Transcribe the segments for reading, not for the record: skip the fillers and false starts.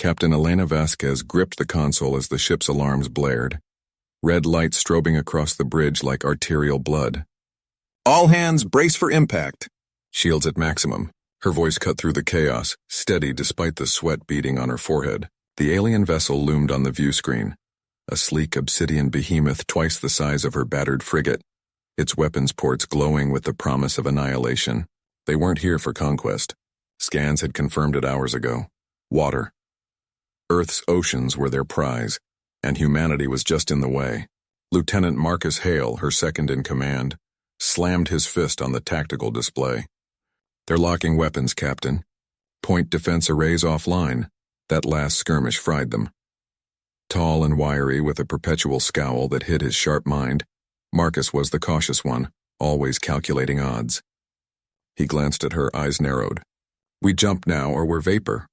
Captain Elena Vasquez gripped the console as the ship's alarms blared, red light strobing across the bridge like arterial blood. "All hands, brace for impact!" Shields at maximum. Her voice cut through the chaos, steady despite the sweat beading on her forehead. The alien vessel loomed on the view screen, a sleek obsidian behemoth twice the size of her battered frigate, its weapons ports glowing with the promise of annihilation. They weren't here for conquest. Scans had confirmed it hours ago. Water. Earth's oceans were their prize, and humanity was just in the way. Lieutenant Marcus Hale, her second in command, slammed his fist on the tactical display. "They're locking weapons, Captain. Point defense arrays offline." That last skirmish fried them. Tall and wiry with a perpetual scowl that hid his sharp mind, Marcus was the cautious one, always calculating odds. He glanced at her, eyes narrowed. "We jump now or we're vapor."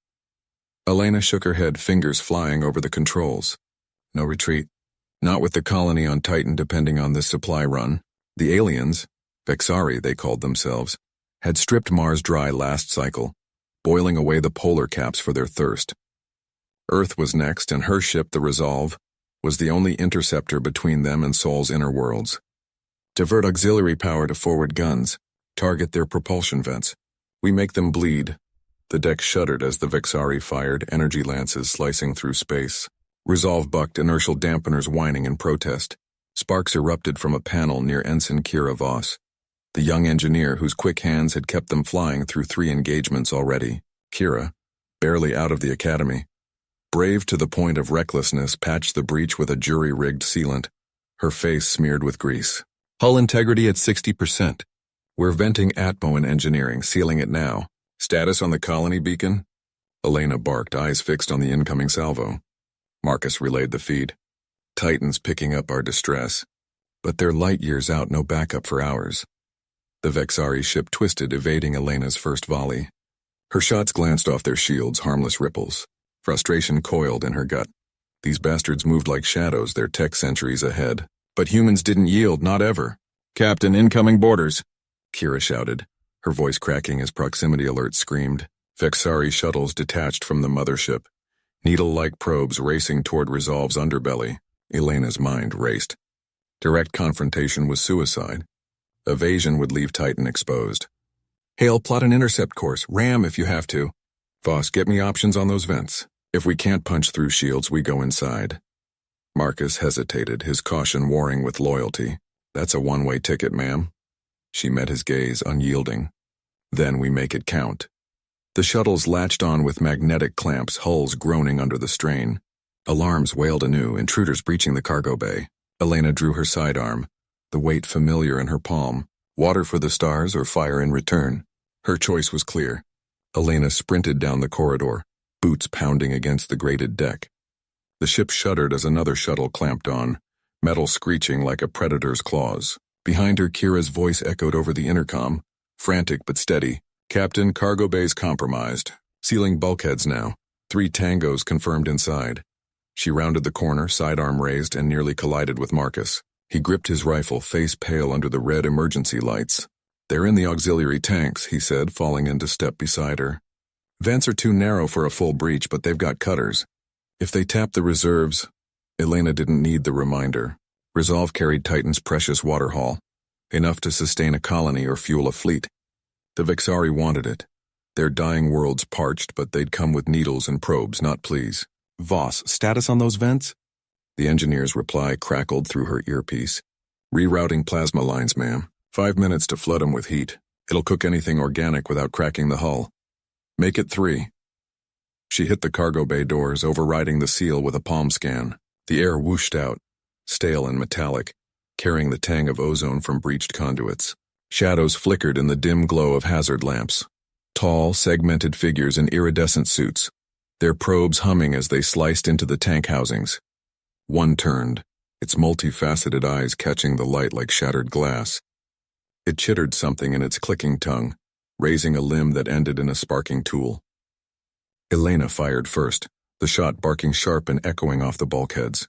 Elena shook her head, fingers flying over the controls. No retreat. Not with the colony on Titan depending on this supply run. The aliens, Vexari they called themselves, had stripped Mars dry last cycle, boiling away the polar caps for their thirst. Earth was next, and her ship, the Resolve, was the only interceptor between them and Sol's inner worlds. "Divert auxiliary power to forward guns. Target their propulsion vents. We make them bleed." The deck shuddered as the Vexari fired energy lances slicing through space. Resolve bucked, inertial dampeners whining in protest. Sparks erupted from a panel near Ensign Kira Voss, the young engineer whose quick hands had kept them flying through 3 engagements already. Kira, barely out of the academy, brave to the point of recklessness, patched the breach with a jury-rigged sealant, her face smeared with grease. "Hull integrity at 60%. We're venting Atmo in engineering, sealing it now. Status on the colony beacon?" Elena barked, eyes fixed on the incoming salvo. Marcus relayed the feed. "Titans picking up our distress, but they're light years out, no backup for ours." The Vexari ship twisted, evading Elena's first volley. Her shots glanced off their shields, harmless ripples. Frustration coiled in her gut. These bastards moved like shadows, their tech centuries ahead. But humans didn't yield, not ever. "Captain, incoming boarders!" Kira shouted, her voice cracking as proximity alerts screamed. Vexari shuttles detached from the mothership, needle-like probes racing toward Resolve's underbelly. Elena's mind raced. Direct confrontation was suicide. Evasion would leave Titan exposed. "Hale, plot an intercept course. Ram if you have to. Voss, get me options on those vents. If we can't punch through shields, we go inside." Marcus hesitated, his caution warring with loyalty. "That's a one-way ticket, ma'am." She met his gaze, unyielding. "Then we make it count." The shuttles latched on with magnetic clamps, hulls groaning under the strain. Alarms wailed anew, intruders breaching the cargo bay. Elena drew her sidearm, the weight familiar in her palm. Water for the stars or fire in return? Her choice was clear. Elena sprinted down the corridor, boots pounding against the grated deck. The ship shuddered as another shuttle clamped on, metal screeching like a predator's claws. Behind her, Kira's voice echoed over the intercom, frantic but steady. "Captain, cargo bay's compromised. Sealing bulkheads now. 3 tangos confirmed inside." She rounded the corner, sidearm raised, and nearly collided with Marcus. He gripped his rifle, face pale under the red emergency lights. "They're in the auxiliary tanks," he said, falling into step beside her. "Vents are too narrow for a full breach, but they've got cutters. If they tap the reserves..." Elena didn't need the reminder. Resolve carried Titan's precious water haul, enough to sustain a colony or fuel a fleet. The Vexari wanted it. Their dying worlds parched, but they'd come with needles and probes, not pleas. "Voss, status on those vents?" The engineer's reply crackled through her earpiece. "Rerouting plasma lines, ma'am. 5 minutes to flood them with heat. It'll cook anything organic without cracking the hull. Make it 3. She hit the cargo bay doors, overriding the seal with a palm scan. The air whooshed out, stale and metallic, carrying the tang of ozone from breached conduits. Shadows flickered in the dim glow of hazard lamps. Tall, segmented figures in iridescent suits, their probes humming as they sliced into the tank housings. One turned, its multifaceted eyes catching the light like shattered glass. It chittered something in its clicking tongue, raising a limb that ended in a sparking tool. Elena fired first, the shot barking sharp and echoing off the bulkheads.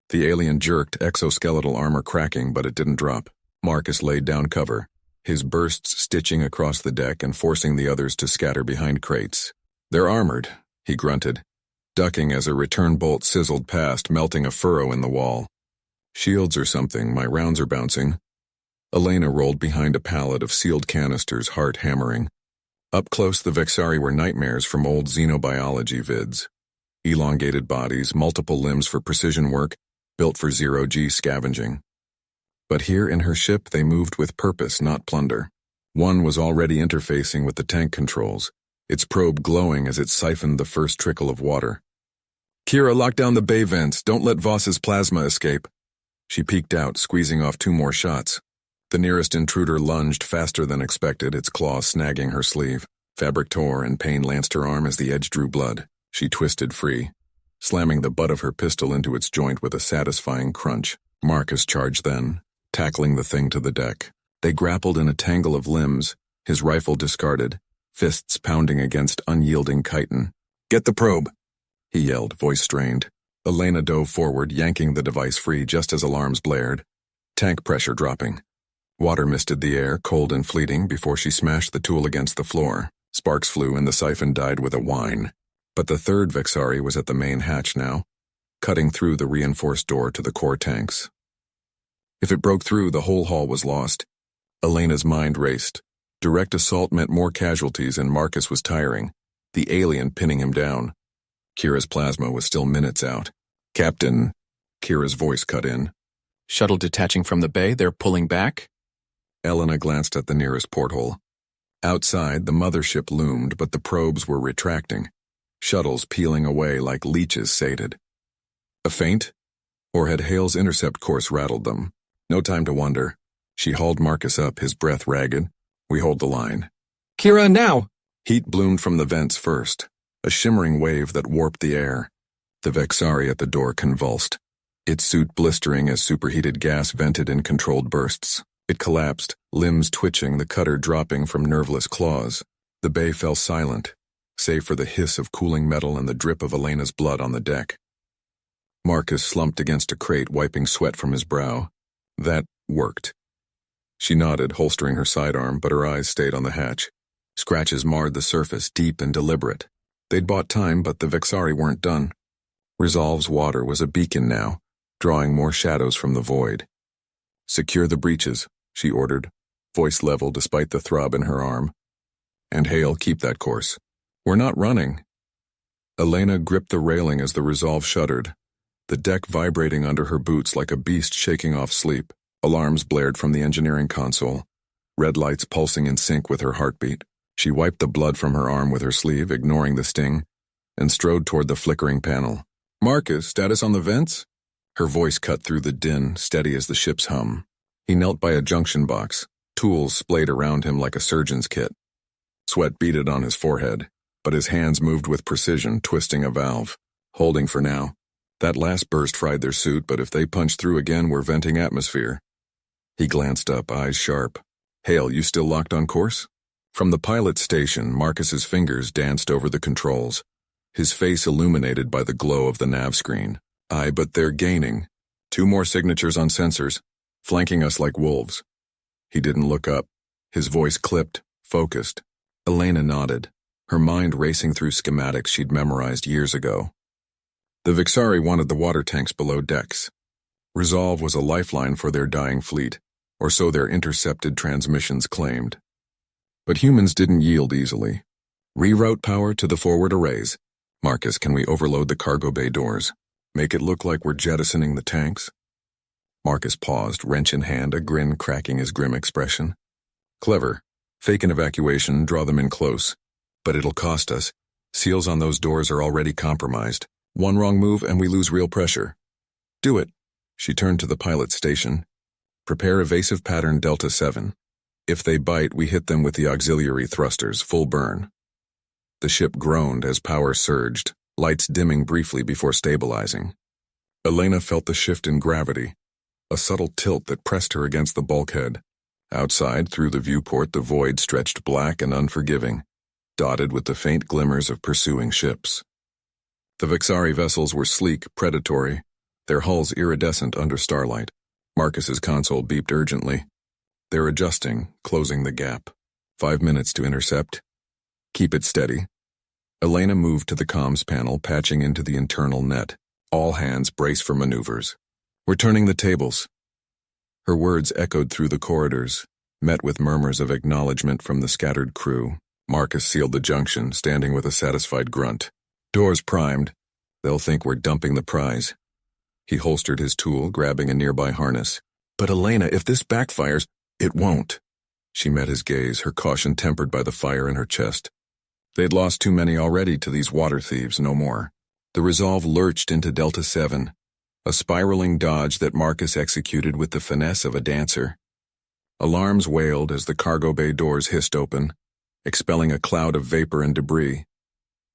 The alien jerked, exoskeletal armor cracking, but it didn't drop. Marcus laid down cover, his bursts stitching across the deck and forcing the others to scatter behind crates. "They're armored," he grunted. ducking as a return bolt sizzled past, melting a furrow in the wall. Shields or something, my rounds are bouncing. Elena rolled behind a pallet of sealed canisters, heart hammering. Up close, the Vexari were nightmares from old xenobiology vids. Elongated bodies, multiple limbs for precision work, built for zero-G scavenging. But here in her ship, they moved with purpose, not plunder. One was already interfacing with the tank controls, its probe glowing as it siphoned the first trickle of water. "Kira, lock down the bay vents. Don't let Voss's plasma escape." She peeked out, squeezing off 2 more shots. The nearest intruder lunged faster than expected, its claws snagging her sleeve. Fabric tore and pain lanced her arm as the edge drew blood. She twisted free, slamming the butt of her pistol into its joint with a satisfying crunch. Marcus charged then, tackling the thing to the deck. They grappled in a tangle of limbs, his rifle discarded, fists pounding against unyielding chitin. "Get the probe," he yelled, voice strained. Elena dove forward, yanking the device free just as alarms blared. Tank pressure dropping. Water misted the air, cold and fleeting, before she smashed the tool against the floor. Sparks flew and the siphon died with a whine. But the third Vexari was at the main hatch now, cutting through the reinforced door to the core tanks. If it broke through, the whole haul was lost. Elena's mind raced. Direct assault meant more casualties, and Marcus was tiring, the alien pinning him down. Kira's plasma was still minutes out. "Captain," Kira's voice cut in. "Shuttle detaching from the bay, they're pulling back?" Elena glanced at the nearest porthole. Outside, the mothership loomed, but the probes were retracting, shuttles peeling away like leeches sated. A feint? Or had Hale's intercept course rattled them? No time to wonder. She hauled Marcus up, his breath ragged. "We hold the line." "Kira, now!" Heat bloomed from the vents first, a shimmering wave that warped the air. The Vexari at the door convulsed, its suit blistering as superheated gas vented in controlled bursts. It collapsed, limbs twitching, the cutter dropping from nerveless claws. The bay fell silent, save for the hiss of cooling metal and the drip of Elena's blood on the deck. Marcus slumped against a crate, wiping sweat from his brow. That worked. She nodded, holstering her sidearm, but her eyes stayed on the hatch. Scratches marred the surface, deep and deliberate. They'd bought time, but the Vexari weren't done. Resolve's water was a beacon now, drawing more shadows from the void. "Secure the breaches," she ordered, voice level despite the throb in her arm. "And Hale, keep that course. We're not running." Elena gripped the railing as the Resolve shuddered, the deck vibrating under her boots like a beast shaking off sleep. Alarms blared from the engineering console, red lights pulsing in sync with her heartbeat. She wiped the blood from her arm with her sleeve, ignoring the sting, and strode toward the flickering panel. "Marcus, status on the vents?" Her voice cut through the din, steady as the ship's hum. He knelt by a junction box, tools splayed around him like a surgeon's kit. Sweat beaded on his forehead, but his hands moved with precision, twisting a valve. Holding for now. That last burst fried their suit, but if they punch through again, we're venting atmosphere. He glanced up, eyes sharp. "Hale, you still locked on course?" From the pilot station, Marcus's fingers danced over the controls, his face illuminated by the glow of the nav screen. "Aye, but they're gaining. 2 more signatures on sensors, flanking us like wolves." He didn't look up, his voice clipped, focused. Elena nodded, her mind racing through schematics she'd memorized years ago. The Vexari wanted the water tanks below decks. Resolve was a lifeline for their dying fleet, or so their intercepted transmissions claimed. But humans didn't yield easily. "Reroute power to the forward arrays. Marcus, can we overload the cargo bay doors? Make it look like we're jettisoning the tanks?" Marcus paused, wrench in hand, a grin cracking his grim expression. "Clever. Fake an evacuation, draw them in close. But it'll cost us. Seals on those doors are already compromised. One wrong move and we lose real pressure." "Do it." She turned to the pilot station. "Prepare evasive pattern Delta 7. If they bite, we hit them with the auxiliary thrusters, full burn." The ship groaned as power surged, lights dimming briefly before stabilizing. Elena felt the shift in gravity, a subtle tilt that pressed her against the bulkhead. Outside, through the viewport, the void stretched black and unforgiving, dotted with the faint glimmers of pursuing ships. The Vexari vessels were sleek, predatory, their hulls iridescent under starlight. Marcus's console beeped urgently. They're adjusting, closing the gap. 5 minutes to intercept. Keep it steady. Elena moved to the comms panel, patching into the internal net. All hands brace for maneuvers. We're turning the tables. Her words echoed through the corridors, met with murmurs of acknowledgement from the scattered crew. Marcus sealed the junction, standing with a satisfied grunt. Doors primed. They'll think we're dumping the prize. He holstered his tool, grabbing a nearby harness. But Elena, if this backfires, it won't. She met his gaze, her caution tempered by the fire in her chest. They'd lost too many already to these water thieves, no more. The Resolve lurched into Delta 7, a spiraling dodge that Marcus executed with the finesse of a dancer. Alarms wailed as the cargo bay doors hissed open, expelling a cloud of vapor and debris.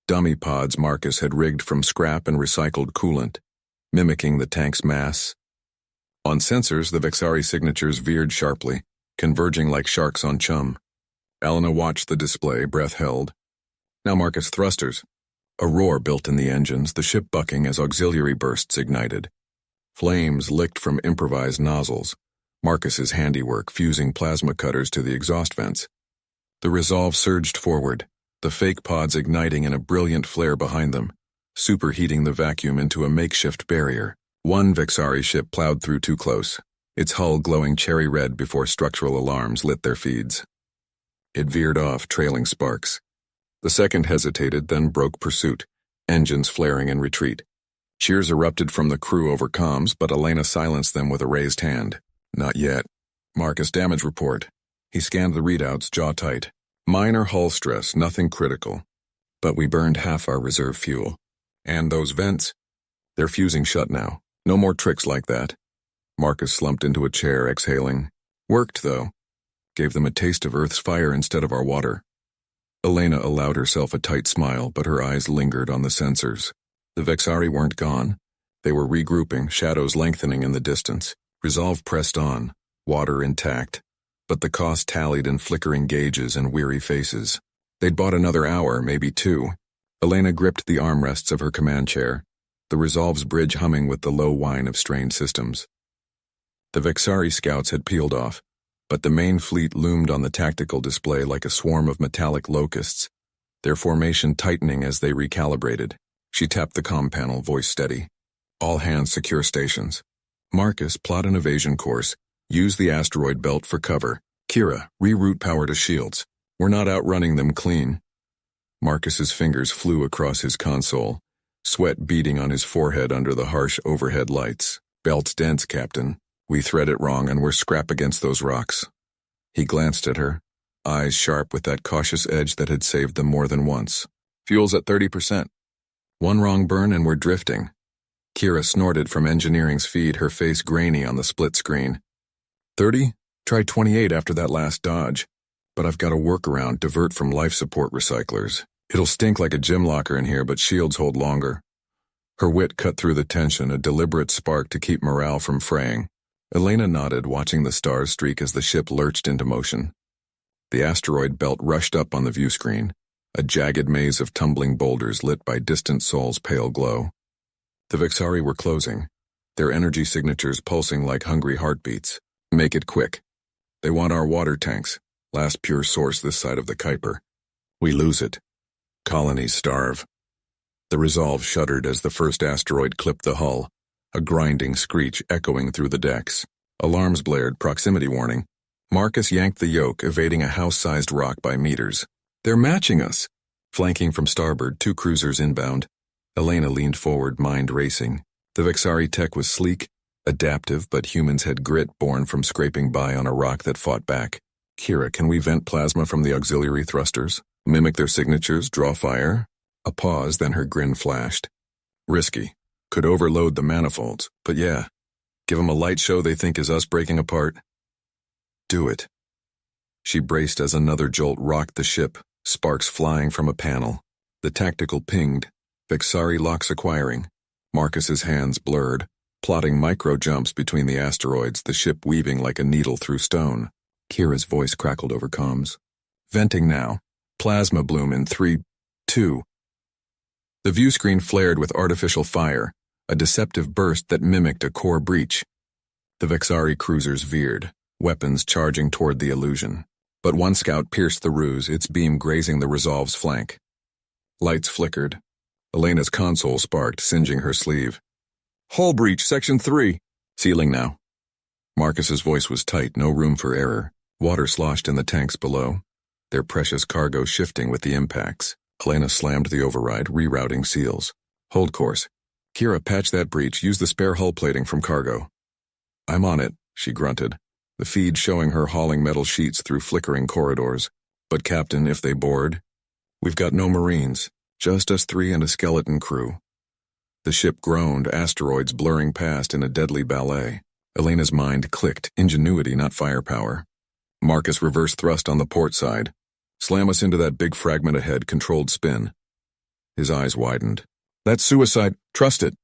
Dummy pods Marcus had rigged from scrap and recycled coolant, mimicking the tank's mass. On sensors, the Vexari signatures veered sharply, converging like sharks on chum. Elena watched the display, breath held. Now Marcus thrusters. A roar built in the engines, the ship bucking as auxiliary bursts ignited. Flames licked from improvised nozzles, Marcus's handiwork fusing plasma cutters to the exhaust vents. The Resolve surged forward, the fake pods igniting in a brilliant flare behind them, superheating the vacuum into a makeshift barrier. One Vexari ship plowed through too close, its hull glowing cherry red before structural alarms lit their feeds. It veered off, trailing sparks. The second hesitated, then broke pursuit, engines flaring in retreat. Cheers erupted from the crew over comms, but Elena silenced them with a raised hand. Not yet. Marcus, damage report. He scanned the readouts, jaw tight. Minor hull stress, nothing critical. But we burned half our reserve fuel. And those vents? They're fusing shut now. No more tricks like that. Marcus slumped into a chair, exhaling. Worked, though. Gave them a taste of Earth's fire instead of our water. Elena allowed herself a tight smile, but her eyes lingered on the sensors. The Vexari weren't gone. They were regrouping, shadows lengthening in the distance. Resolve pressed on, water intact. But the cost tallied in flickering gauges and weary faces. They'd bought another hour, maybe two. Elena gripped the armrests of her command chair, the Resolve's bridge humming with the low whine of strained systems. The Vexari scouts had peeled off, but the main fleet loomed on the tactical display like a swarm of metallic locusts, their formation tightening as they recalibrated. She tapped the comm panel, voice steady. All hands secure stations. Marcus, plot an evasion course. Use the asteroid belt for cover. Kira, reroute power to shields. We're not outrunning them clean. Marcus's fingers flew across his console, sweat beading on his forehead under the harsh overhead lights. Belt's dense, Captain. We thread it wrong and we're scrap against those rocks. He glanced at her, eyes sharp with that cautious edge that had saved them more than once. Fuel's at 30%. One wrong burn and we're drifting. Kira snorted from engineering's feed, her face grainy on the split screen. 30? Tried 28 after that last dodge. But I've got a workaround, divert from life support recyclers. It'll stink like a gym locker in here, but shields hold longer. Her wit cut through the tension, a deliberate spark to keep morale from fraying. Elena nodded, watching the stars streak as the ship lurched into motion. The asteroid belt rushed up on the view screen, a jagged maze of tumbling boulders lit by distant Sol's pale glow. The Vexari were closing, their energy signatures pulsing like hungry heartbeats. Make it quick. They want our water tanks, last pure source this side of the Kuiper. We lose it. Colonies starve. The Resolve shuddered as the first asteroid clipped the hull, a grinding screech echoing through the decks. Alarms blared, proximity warning. Marcus yanked the yoke, evading a house-sized rock by meters. They're matching us. Flanking from starboard, 2 cruisers inbound. Elena leaned forward, mind racing. The Vexari tech was sleek, adaptive, but humans had grit born from scraping by on a rock that fought back. Kira, can we vent plasma from the auxiliary thrusters? Mimic their signatures, draw fire? A pause, then her grin flashed. Risky. Could overload the manifolds, but yeah. Give them a light show they think is us breaking apart. Do it. She braced as another jolt rocked the ship, sparks flying from a panel. The tactical pinged, Vexari locks acquiring. Marcus's hands blurred, plotting micro-jumps between the asteroids, the ship weaving like a needle through stone. Kira's voice crackled over comms. Venting now. Plasma bloom in 3, 2. The view screen flared with artificial fire, a deceptive burst that mimicked a core breach. The Vexari cruisers veered, weapons charging toward the illusion. But one scout pierced the ruse, its beam grazing the Resolve's flank. Lights flickered. Elena's console sparked, singeing her sleeve. Hull breach, Section 3. Sealing now. Marcus's voice was tight, no room for error. Water sloshed in the tanks below, their precious cargo shifting with the impacts. Elena slammed the override, rerouting seals. Hold course. Kira, patch that breach. Use the spare hull plating from cargo. I'm on it, she grunted, the feed showing her hauling metal sheets through flickering corridors. But Captain, if they board? We've got no Marines, just us three and a skeleton crew. The ship groaned, asteroids blurring past in a deadly ballet. Elena's mind clicked, ingenuity, not firepower. Marcus reverse thrust on the port side. Slam us into that big fragment ahead, controlled spin. His eyes widened. That's suicide, trust it.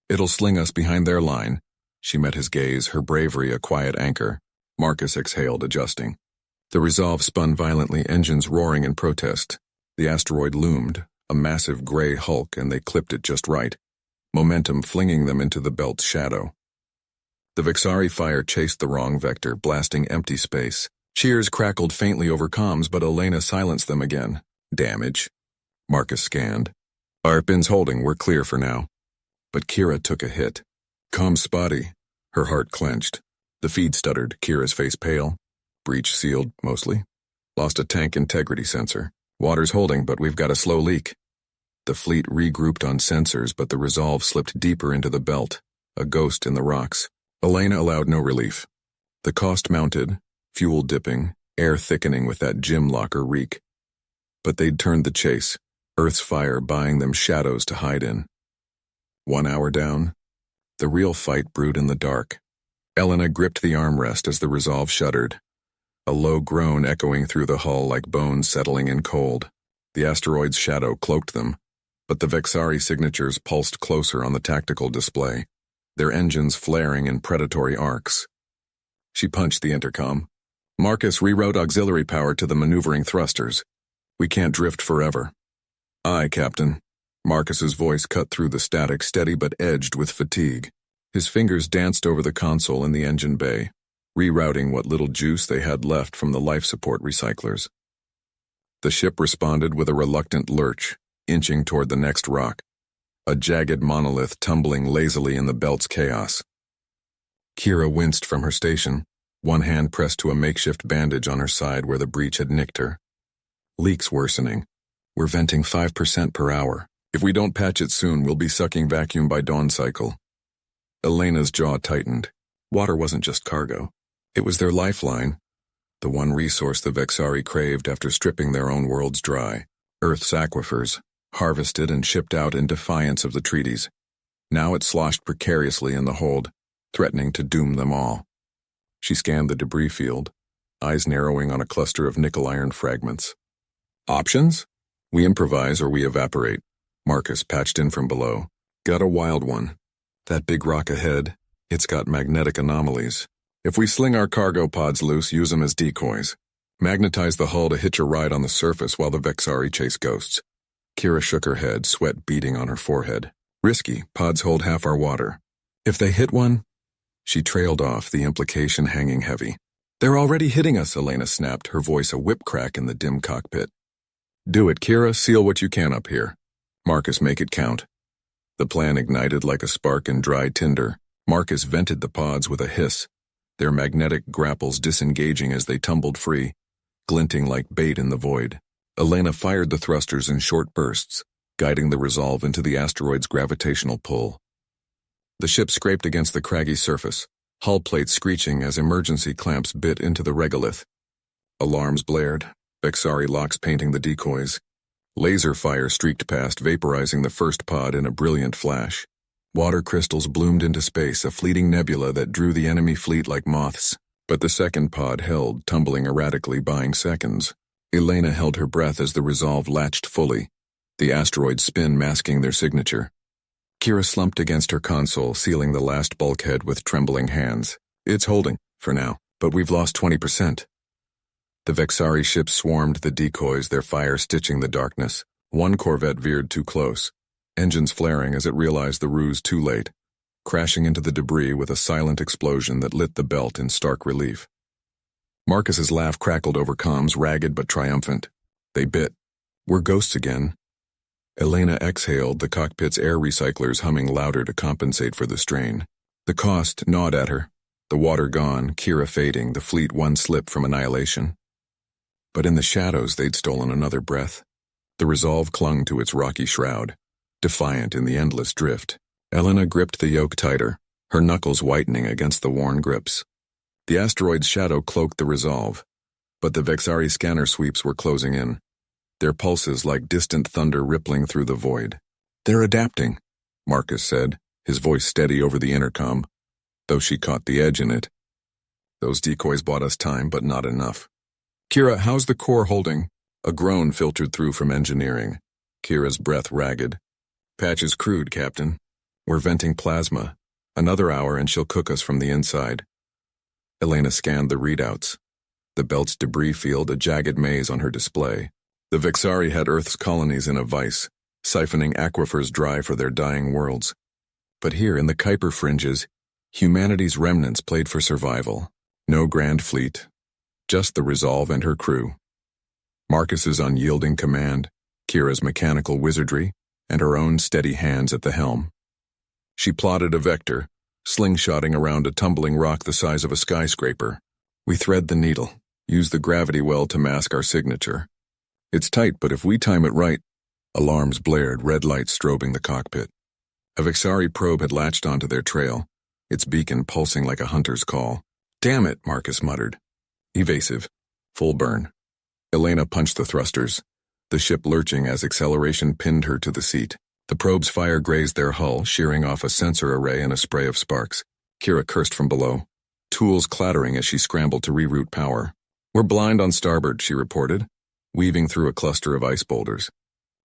It'll sling us behind their line. She met his gaze, her bravery a quiet anchor. Marcus exhaled, adjusting. The Resolve spun violently, engines roaring in protest. The asteroid loomed, a massive gray hulk, and they clipped it just right, momentum flinging them into the belt's shadow. The Vexari fire chased the wrong vector, blasting empty space. Cheers crackled faintly over comms, but Elena silenced them again. Damage. Marcus scanned. Our pin's holding, we're clear for now. But Kira took a hit. Comms spotty. Her heart clenched. The feed stuttered, Kira's face pale. Breach sealed, mostly. Lost a tank integrity sensor. Water's holding, but we've got a slow leak. The fleet regrouped on sensors, but the Resolve slipped deeper into the belt, a ghost in the rocks. Elena allowed no relief. The cost mounted, fuel dipping, air thickening with that gym locker reek. But they'd turned the chase, Earth's fire buying them shadows to hide in. 1 hour down, the real fight brewed in the dark. Elena gripped the armrest as the Resolve shuddered, a low groan echoing through the hull like bones settling in cold. The asteroid's shadow cloaked them, but the Vexari signatures pulsed closer on the tactical display, their engines flaring in predatory arcs. She punched the intercom. Marcus, reroute auxiliary power to the maneuvering thrusters. We can't drift forever. Aye, Captain. Marcus's voice cut through the static, steady but edged with fatigue. His fingers danced over the console in the engine bay, rerouting what little juice they had left from the life support recyclers. The ship responded with a reluctant lurch, inching toward the next rock, a jagged monolith tumbling lazily in the belt's chaos. Kira winced from her station, one hand pressed to a makeshift bandage on her side where the breach had nicked her. Leaks worsening. We're venting 5% per hour. If we don't patch it soon, we'll be sucking vacuum by dawn cycle. Elena's jaw tightened. Water wasn't just cargo. It was their lifeline, the one resource the Vexari craved after stripping their own worlds dry. Earth's aquifers, harvested and shipped out in defiance of the treaties. Now it sloshed precariously in the hold, threatening to doom them all. She scanned the debris field, eyes narrowing on a cluster of nickel-iron fragments. Options? We improvise or we evaporate. Marcus patched in from below. Got a wild one. That big rock ahead, it's got magnetic anomalies. If we sling our cargo pods loose, use them as decoys. Magnetize the hull to hitch a ride on the surface while the Vexari chase ghosts. Kira shook her head, sweat beading on her forehead. Risky, pods hold half our water. If they hit one? She trailed off, the implication hanging heavy. They're already hitting us, Elena snapped, her voice a whip crack in the dim cockpit. Do it, Kira, seal what you can up here. Marcus, make it count. The plan ignited like a spark in dry tinder. Marcus vented the pods with a hiss, their magnetic grapples disengaging as they tumbled free, glinting like bait in the void. Elena fired the thrusters in short bursts, guiding the Resolve into the asteroid's gravitational pull. The ship scraped against the craggy surface, hull plates screeching as emergency clamps bit into the regolith. Alarms blared, Vexari locks painting the decoys. Laser fire streaked past, vaporizing the first pod in a brilliant flash. Water crystals bloomed into space, a fleeting nebula that drew the enemy fleet like moths. But the second pod held, tumbling erratically, buying seconds. Elena held her breath as the Resolve latched fully, the asteroid's spin masking their signature. Kira slumped against her console, sealing the last bulkhead with trembling hands. It's holding, for now, but we've lost 20%. The Vexari ships swarmed the decoys, their fire stitching the darkness. One corvette veered too close, engines flaring as it realized the ruse too late, crashing into the debris with a silent explosion that lit the belt in stark relief. Marcus's laugh crackled over comms, ragged but triumphant. They bit. We're ghosts again. Elena exhaled, the cockpit's air recyclers humming louder to compensate for the strain. The cost gnawed at her. The water gone, Kira fading, the fleet one slip from annihilation. But in the shadows they'd stolen another breath. The resolve clung to its rocky shroud, defiant in the endless drift. Elena gripped the yoke tighter, her knuckles whitening against the worn grips. The asteroid's shadow cloaked the resolve, but the Vexari scanner sweeps were closing in, their pulses like distant thunder rippling through the void. "They're adapting," Marcus said, his voice steady over the intercom, though she caught the edge in it. "Those decoys bought us time, but not enough." "Kira, how's the core holding?" A groan filtered through from engineering, Kira's breath ragged. "Patch is crude, Captain. We're venting plasma. Another hour and she'll cook us from the inside." Elena scanned the readouts. The belt's debris field a jagged maze on her display. The Vexari had Earth's colonies in a vice, siphoning aquifers dry for their dying worlds. But here in the Kuiper fringes, humanity's remnants played for survival. No grand fleet, just the Resolve and her crew. Marcus's unyielding command, Kira's mechanical wizardry, and her own steady hands at the helm. She plotted a vector, slingshotting around a tumbling rock the size of a skyscraper. "We thread the needle, use the gravity well to mask our signature. It's tight, but if we time it right..." Alarms blared, red lights strobing the cockpit. A Vexari probe had latched onto their trail, its beacon pulsing like a hunter's call. "Damn it," Marcus muttered. Evasive. Full burn. Elena punched the thrusters, the ship lurching as acceleration pinned her to the seat. The probe's fire grazed their hull, shearing off a sensor array and a spray of sparks. Kira cursed from below, tools clattering as she scrambled to reroute power. "We're blind on starboard," she reported, weaving through a cluster of ice boulders.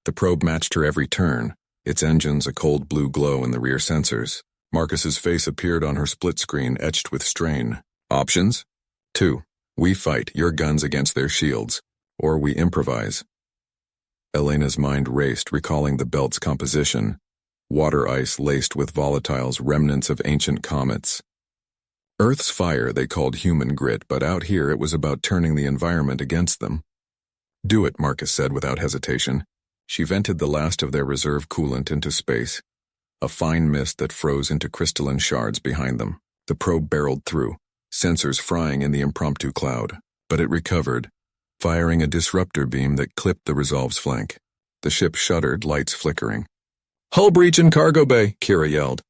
The probe matched her every turn, its engines a cold blue glow in the rear sensors. Marcus's face appeared on her split screen, etched with strain. "Options? 2. We fight, your guns against their shields. Or we improvise." Elena's mind raced, recalling the belt's composition. Water ice laced with volatiles, remnants of ancient comets. Earth's fire they called human grit, but out here it was about turning the environment against them. "Do it," Marcus said without hesitation. She vented the last of their reserve coolant into space, a fine mist that froze into crystalline shards behind them. The probe barreled through, sensors frying in the impromptu cloud, but it recovered, firing a disruptor beam that clipped the Resolve's flank. The ship shuddered, lights flickering. "Hull breach in cargo bay," Kira yelled.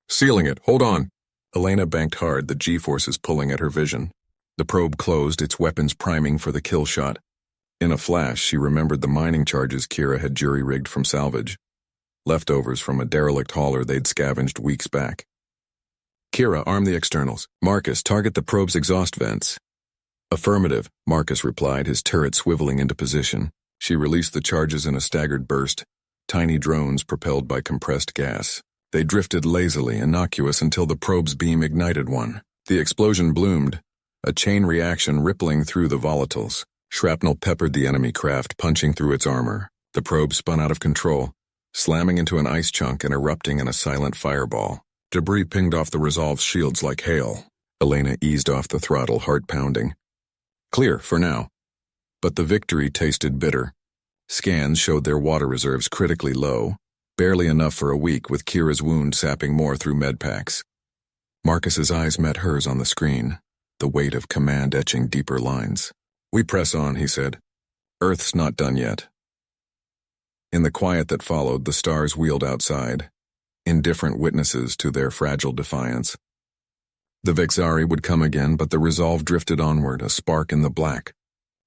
"Sealing it, hold on." Elena banked hard, the G-forces pulling at her vision. The probe closed, its weapons priming for the kill shot. In a flash, she remembered the mining charges Kira had jury-rigged from salvage, leftovers from a derelict hauler they'd scavenged weeks back. "Kira, arm the externals. Marcus, target the probe's exhaust vents." "Affirmative," Marcus replied, his turret swiveling into position. She released the charges in a staggered burst, tiny drones propelled by compressed gas. They drifted lazily, innocuous, until the probe's beam ignited one. The explosion bloomed, a chain reaction rippling through the volatiles. Shrapnel peppered the enemy craft, punching through its armor. The probe spun out of control, slamming into an ice chunk and erupting in a silent fireball. Debris pinged off the Resolve's shields like hail. Elena eased off the throttle, heart pounding. Clear, for now. But the victory tasted bitter. Scans showed their water reserves critically low, barely enough for a week, with Kira's wound sapping more through medpacks. Marcus's eyes met hers on the screen, the weight of command etching deeper lines. "We press on," he said. "Earth's not done yet." In the quiet that followed, the stars wheeled outside, indifferent witnesses to their fragile defiance. The Vexari would come again, but the Resolve drifted onward, a spark in the black.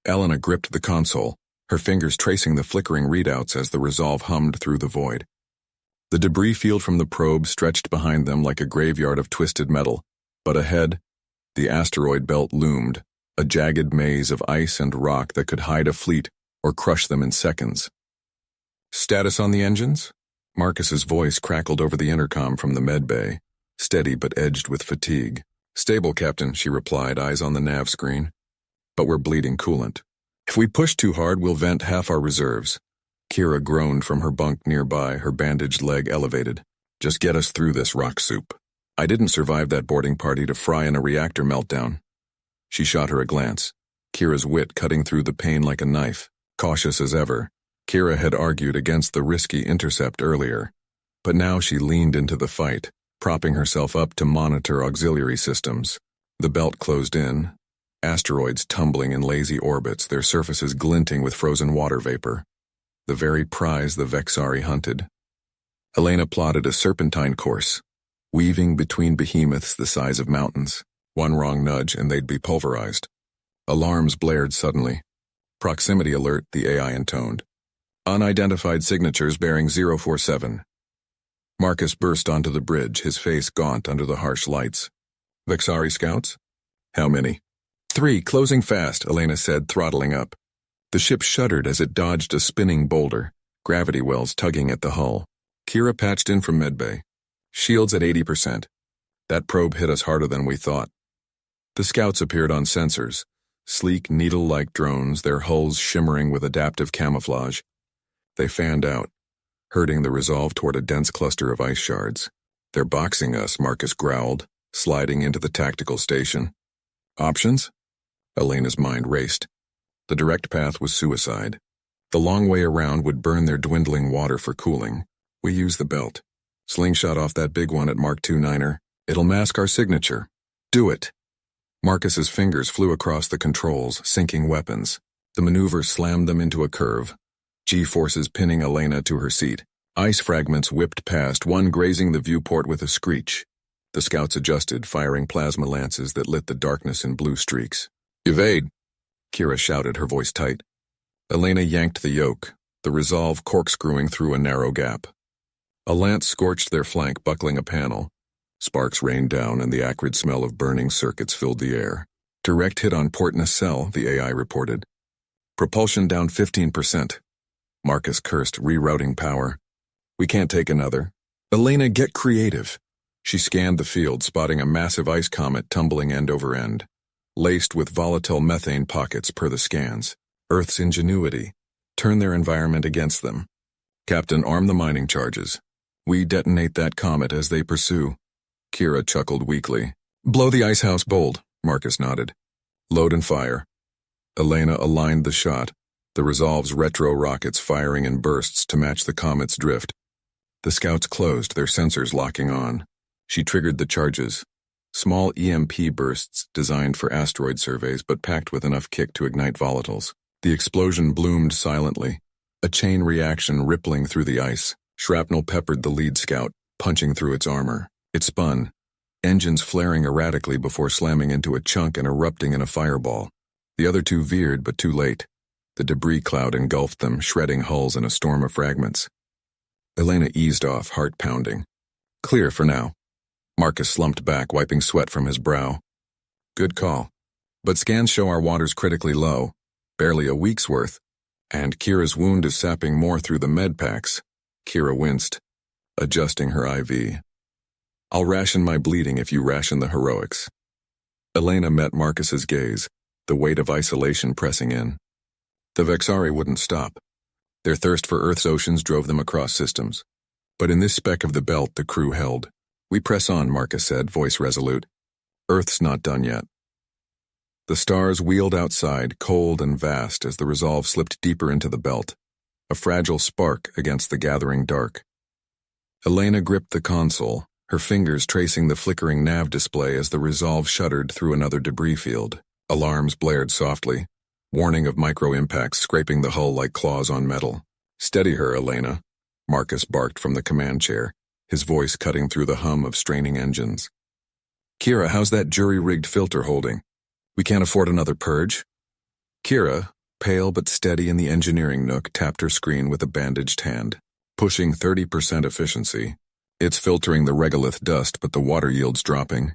Elena gripped the console, her fingers tracing the flickering readouts as the Resolve hummed through the void. The debris field from the probe stretched behind them like a graveyard of twisted metal, but ahead, the asteroid belt loomed, a jagged maze of ice and rock that could hide a fleet or crush them in seconds. "Status on the engines?" Marcus's voice crackled over the intercom from the med bay, steady but edged with fatigue. "Stable, Captain," she replied, eyes on the nav screen. "But we're bleeding coolant. If we push too hard, we'll vent half our reserves." Kira groaned from her bunk nearby, her bandaged leg elevated. "Just get us through this rock soup. I didn't survive that boarding party to fry in a reactor meltdown." She shot her a glance, Kira's wit cutting through the pain like a knife. Cautious as ever, Kira had argued against the risky intercept earlier, but now she leaned into the fight, propping herself up to monitor auxiliary systems. The belt closed in, asteroids tumbling in lazy orbits, their surfaces glinting with frozen water vapor. The very prize the Vexari hunted. Elena plotted a serpentine course, weaving between behemoths the size of mountains. One wrong nudge and they'd be pulverized. Alarms blared suddenly. Proximity alert, the AI intoned. Unidentified signatures bearing 047. Marcus burst onto the bridge, his face gaunt under the harsh lights. Vexari scouts? How many? 3, closing fast, Elena said, throttling up. The ship shuddered as it dodged a spinning boulder, gravity wells tugging at the hull. Kira patched in from medbay. Shields at 80%. That probe hit us harder than we thought. The scouts appeared on sensors, sleek needle-like drones, their hulls shimmering with adaptive camouflage. They fanned out, herding the Resolve toward a dense cluster of ice shards. They're boxing us, Marcus growled, sliding into the tactical station. Options? Elena's mind raced. The direct path was suicide. The long way around would burn their dwindling water for cooling. We use the belt. Slingshot off that big one at Mark II Niner. It'll mask our signature. Do it. Marcus's fingers flew across the controls, syncing weapons. The maneuver slammed them into a curve, G-forces pinning Elena to her seat. Ice fragments whipped past, one grazing the viewport with a screech. The scouts adjusted, firing plasma lances that lit the darkness in blue streaks. Evade! Kira shouted, her voice tight. Elena yanked the yoke, the Resolve corkscrewing through a narrow gap. A lance scorched their flank, buckling a panel. Sparks rained down and the acrid smell of burning circuits filled the air. Direct hit on port nacelle, the AI reported. Propulsion down 15%. Marcus cursed, rerouting power. We can't take another. Elena, get creative. She scanned the field, spotting a massive ice comet tumbling end over end, laced with volatile methane pockets per the scans. Earth's ingenuity. Turn their environment against them. Captain, arm the mining charges. We detonate that comet as they pursue. Kira chuckled weakly. Blow the icehouse bold, Marcus nodded. Load and fire. Elena aligned the shot, the Resolve's retro rockets firing in bursts to match the comet's drift. The scouts closed, their sensors locking on. She triggered the charges. Small EMP bursts designed for asteroid surveys but packed with enough kick to ignite volatiles. The explosion bloomed silently, a chain reaction rippling through the ice. Shrapnel peppered the lead scout, punching through its armor. It spun, engines flaring erratically before slamming into a chunk and erupting in a fireball. The other two veered, but too late. The debris cloud engulfed them, shredding hulls in a storm of fragments. Elena eased off, heart pounding. Clear for now. Marcus slumped back, wiping sweat from his brow. Good call. But scans show our water's critically low, barely a week's worth, and Kira's wound is sapping more through the med packs. Kira winced, adjusting her IV. I'll ration my bleeding if you ration the heroics. Elena met Marcus's gaze, the weight of isolation pressing in. The Vexari wouldn't stop. Their thirst for Earth's oceans drove them across systems. But in this speck of the belt, the crew held. We press on, Marcus said, voice resolute. Earth's not done yet. The stars wheeled outside, cold and vast, as the Resolve slipped deeper into the belt, a fragile spark against the gathering dark. Elena gripped the console, her fingers tracing the flickering nav display as the Resolve shuddered through another debris field. Alarms blared softly, warning of micro-impacts scraping the hull like claws on metal. Steady her, Elena, Marcus barked from the command chair, his voice cutting through the hum of straining engines. Kira, how's that jury-rigged filter holding? We can't afford another purge. Kira, pale but steady in the engineering nook, tapped her screen with a bandaged hand. Pushing 30% efficiency. It's filtering the regolith dust, but the water yield's dropping.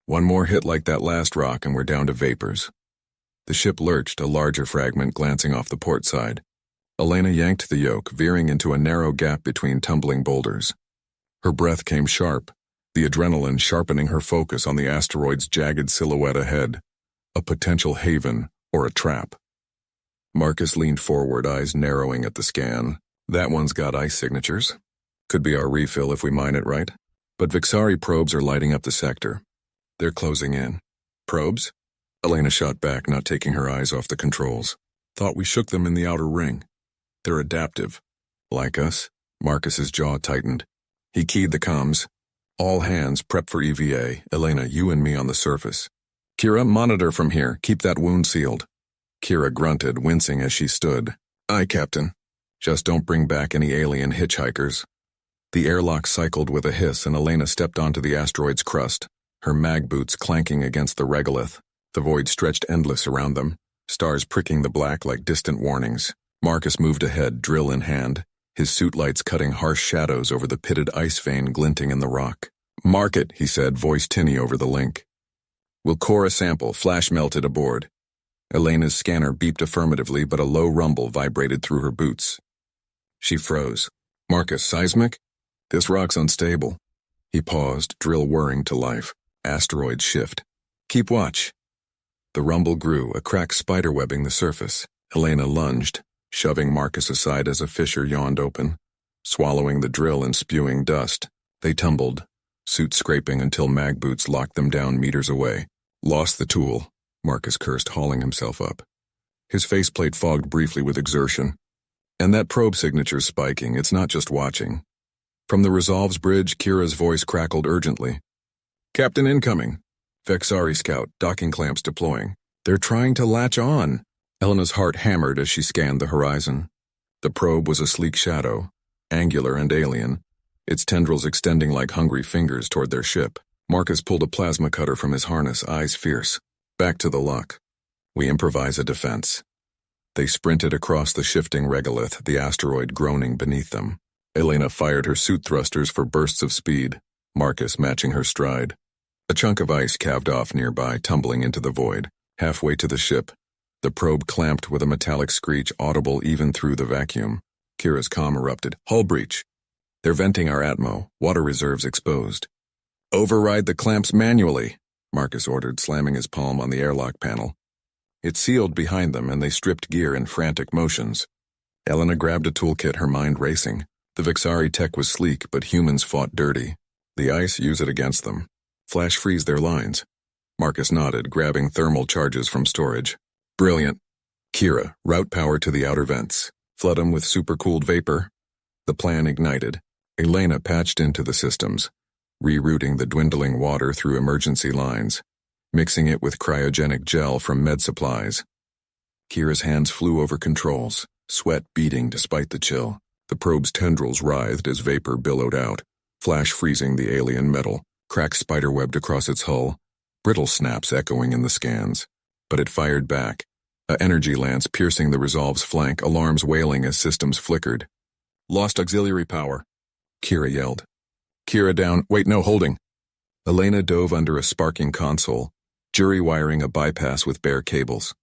One more hit like that last rock and we're down to vapors. The ship lurched, a larger fragment glancing off the port side. Elena yanked the yoke, veering into a narrow gap between tumbling boulders. Her breath came sharp, the adrenaline sharpening her focus on the asteroid's jagged silhouette ahead. A potential haven or a trap. Marcus leaned forward, eyes narrowing at the scan. That one's got ice signatures. Could be our refill if we mine it right. But Vexari probes are lighting up the sector. They're closing in. Probes? Elena shot back, not taking her eyes off the controls. Thought we shook them in the outer ring. They're adaptive. Like us? Marcus's jaw tightened. He keyed the comms. All hands, prep for EVA. Elena, you and me on the surface. Kira, monitor from here. Keep that wound sealed. Kira grunted, wincing as she stood. Aye, Captain. Just don't bring back any alien hitchhikers. The airlock cycled with a hiss and Elena stepped onto the asteroid's crust, her mag boots clanking against the regolith. The void stretched endless around them, stars pricking the black like distant warnings. Marcus moved ahead, drill in hand, his suit lights cutting harsh shadows over the pitted ice vein glinting in the rock. Mark it, he said, voice tinny over the link. We'll core a sample, flash melted aboard. Elena's scanner beeped affirmatively, but a low rumble vibrated through her boots. She froze. Marcus, seismic? This rock's unstable. He paused, drill whirring to life. Asteroid shift. Keep watch. The rumble grew, a crack spiderwebbing the surface. Elena lunged, shoving Marcus aside as a fissure yawned open, swallowing the drill and spewing dust. They tumbled, suit scraping until mag boots locked them down meters away. Lost the tool, Marcus cursed, hauling himself up. His faceplate fogged briefly with exertion. And that probe signature's spiking, it's not just watching. From the Resolve's bridge, Kira's voice crackled urgently. Captain incoming. Vexari scout, docking clamps deploying. They're trying to latch on. Elena's heart hammered as she scanned the horizon. The probe was a sleek shadow, angular and alien, its tendrils extending like hungry fingers toward their ship. Marcus pulled a plasma cutter from his harness, eyes fierce. Back to the lock. We improvise a defense. They sprinted across the shifting regolith, the asteroid groaning beneath them. Elena fired her suit thrusters for bursts of speed, Marcus matching her stride. A chunk of ice calved off nearby, tumbling into the void. Halfway to the ship, the probe clamped with a metallic screech audible even through the vacuum. Kira's comm erupted. Hull breach. They're venting our atmo, water reserves exposed. Override the clamps manually, Marcus ordered, slamming his palm on the airlock panel. It sealed behind them and they stripped gear in frantic motions. Elena grabbed a toolkit, her mind racing. The Vexari tech was sleek, but humans fought dirty. The ice, use it against them. Flash freeze their lines. Marcus nodded, grabbing thermal charges from storage. Brilliant. Kira, route power to the outer vents. Flood them with supercooled vapor. The plan ignited. Elena patched into the systems, rerouting the dwindling water through emergency lines, mixing it with cryogenic gel from med supplies. Kira's hands flew over controls, sweat beading despite the chill. The probe's tendrils writhed as vapor billowed out, flash freezing the alien metal, cracks spiderwebbed across its hull, brittle snaps echoing in the scans. But it fired back, a energy lance piercing the Resolve's flank, alarms wailing as systems flickered. Lost auxiliary power, Kira yelled. Kira down, wait, no, holding. Elena dove under a sparking console, jury wiring a bypass with bare cables.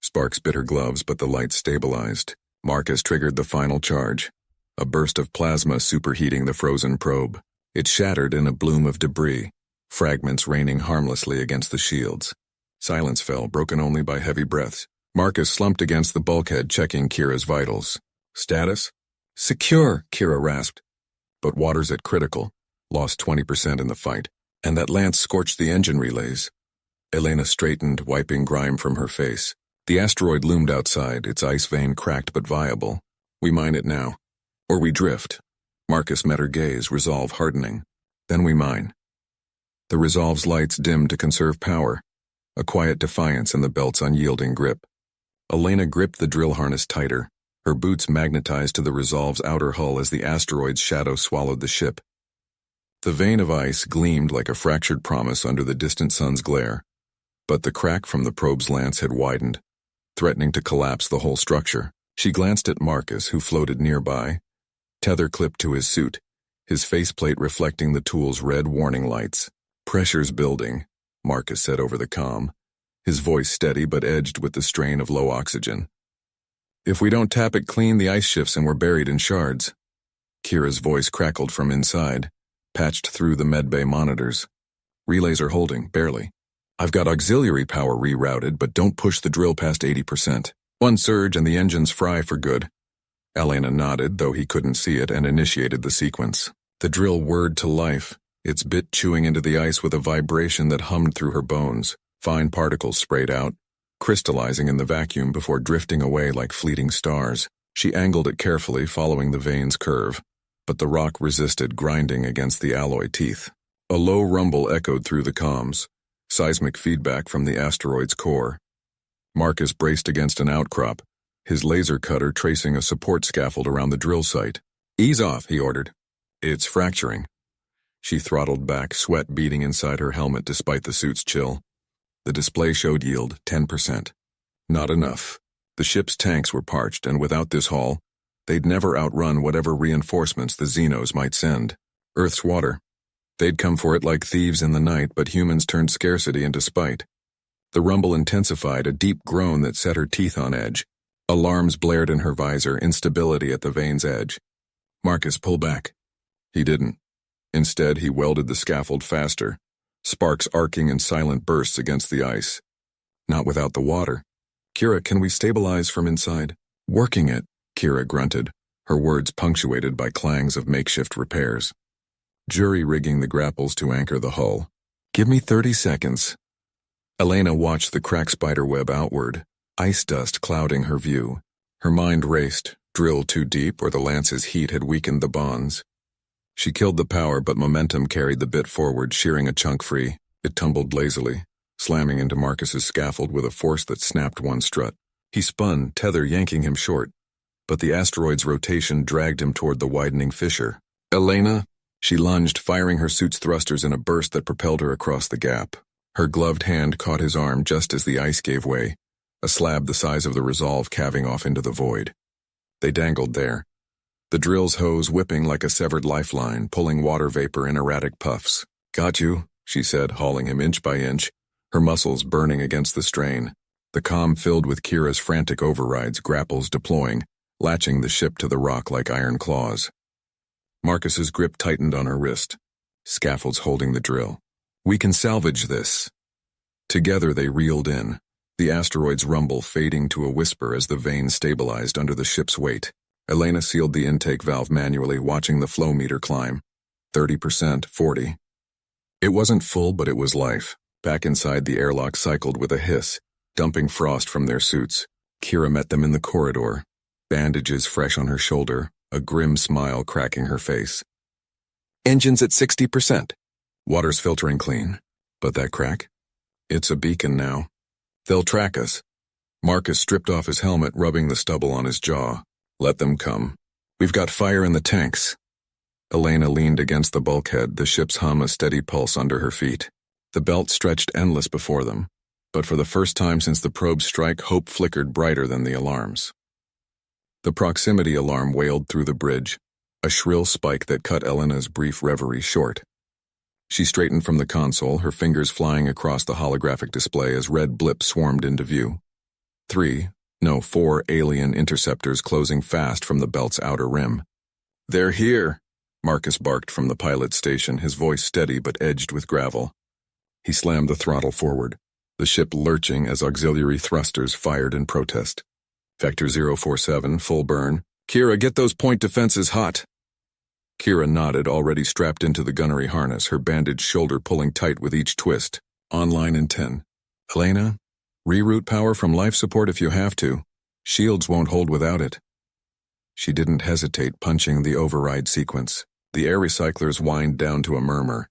Sparks bit her gloves, but the light stabilized. Marcus triggered the final charge. A burst of plasma superheating the frozen probe. It shattered in a bloom of debris, fragments raining harmlessly against the shields. Silence fell, broken only by heavy breaths. Marcus slumped against the bulkhead, checking Kira's vitals. Status? Secure, Kira rasped. But water's at critical. Lost 20% in the fight. And that lance scorched the engine relays. Elena straightened, wiping grime from her face. The asteroid loomed outside, its ice vein cracked but viable. We mine it now. Or we drift. Marcus met her gaze, resolve hardening. Then we mine. The Resolve's lights dimmed to conserve power, a quiet defiance in the belt's unyielding grip. Elena gripped the drill harness tighter, her boots magnetized to the Resolve's outer hull as the asteroid's shadow swallowed the ship. The vein of ice gleamed like a fractured promise under the distant sun's glare, but the crack from the probe's lance had widened, threatening to collapse the whole structure. She glanced at Marcus, who floated nearby, tether clipped to his suit, his faceplate reflecting the tool's red warning lights. Pressure's building, Marcus said over the comm, his voice steady but edged with the strain of low oxygen. If we don't tap it clean, the ice shifts and we're buried in shards. Kira's voice crackled from inside, patched through the medbay monitors. Relays are holding, barely. I've got auxiliary power rerouted, but don't push the drill past 80%. One surge and the engines fry for good. Elena nodded, though he couldn't see it, and initiated the sequence. The drill whirred to life, its bit chewing into the ice with a vibration that hummed through her bones. Fine particles sprayed out, crystallizing in the vacuum before drifting away like fleeting stars. She angled it carefully, following the vein's curve, but the rock resisted, grinding against the alloy teeth. A low rumble echoed through the comms, seismic feedback from the asteroid's core. Marcus braced against an outcrop, his laser cutter tracing a support scaffold around the drill site. "Ease off," he ordered. "It's fracturing." She throttled back, sweat beading inside her helmet despite the suit's chill. The display showed yield 10%. Not enough. The ship's tanks were parched, and without this haul, they'd never outrun whatever reinforcements the Xenos might send. Earth's water. They'd come for it like thieves in the night, but humans turned scarcity into spite. The rumble intensified, a deep groan that set her teeth on edge. Alarms blared in her visor, instability at the vein's edge. "Marcus, pull back." He didn't. Instead, he welded the scaffold faster, sparks arcing in silent bursts against the ice. "Not without the water. Kira, can we stabilize from inside?" "Working it," Kira grunted, her words punctuated by clangs of makeshift repairs. Jury-rigging the grapples to anchor the hull. "Give me 30 seconds. Elena watched the crack spiderweb outward, ice dust clouding her view. Her mind raced, drill too deep or the lance's heat had weakened the bonds. She killed the power, but momentum carried the bit forward, shearing a chunk free. It tumbled lazily, slamming into Marcus's scaffold with a force that snapped one strut. He spun, tether yanking him short, but the asteroid's rotation dragged him toward the widening fissure. "Elena!" She lunged, firing her suit's thrusters in a burst that propelled her across the gap. Her gloved hand caught his arm just as the ice gave way, a slab the size of the Resolve calving off into the void. They dangled there, the drill's hose whipping like a severed lifeline, pulling water vapor in erratic puffs. "Got you," she said, hauling him inch by inch, her muscles burning against the strain. The comm filled with Kira's frantic overrides, grapples deploying, latching the ship to the rock like iron claws. Marcus's grip tightened on her wrist, scaffolds holding the drill. "We can salvage this." Together they reeled in, the asteroid's rumble fading to a whisper as the vein stabilized under the ship's weight. Elena sealed the intake valve manually, watching the flow meter climb. 30%, 40. It wasn't full, but it was life. Back inside, the airlock cycled with a hiss, dumping frost from their suits. Kira met them in the corridor, bandages fresh on her shoulder, a grim smile cracking her face. "Engines at 60%. Water's filtering clean. But that crack? It's a beacon now. They'll track us." Marcus stripped off his helmet, rubbing the stubble on his jaw. "Let them come. We've got fire in the tanks." Elena leaned against the bulkhead, the ship's hum a steady pulse under her feet. The belt stretched endless before them, but for the first time since the probe's strike, hope flickered brighter than the alarms. The proximity alarm wailed through the bridge, a shrill spike that cut Elena's brief reverie short. She straightened from the console, her fingers flying across the holographic display as red blips swarmed into view. 4 alien interceptors closing fast from the belt's outer rim. "They're here," Marcus barked from the pilot station, his voice steady but edged with gravel. He slammed the throttle forward, the ship lurching as auxiliary thrusters fired in protest. "Vector 047, full burn. Kira, get those point defenses hot." Kira nodded, already strapped into the gunnery harness, her bandaged shoulder pulling tight with each twist. "Online in 10. Elena, reroute power from life support if you have to. Shields won't hold without it." She didn't hesitate, punching the override sequence. The air recyclers whined down to a murmur,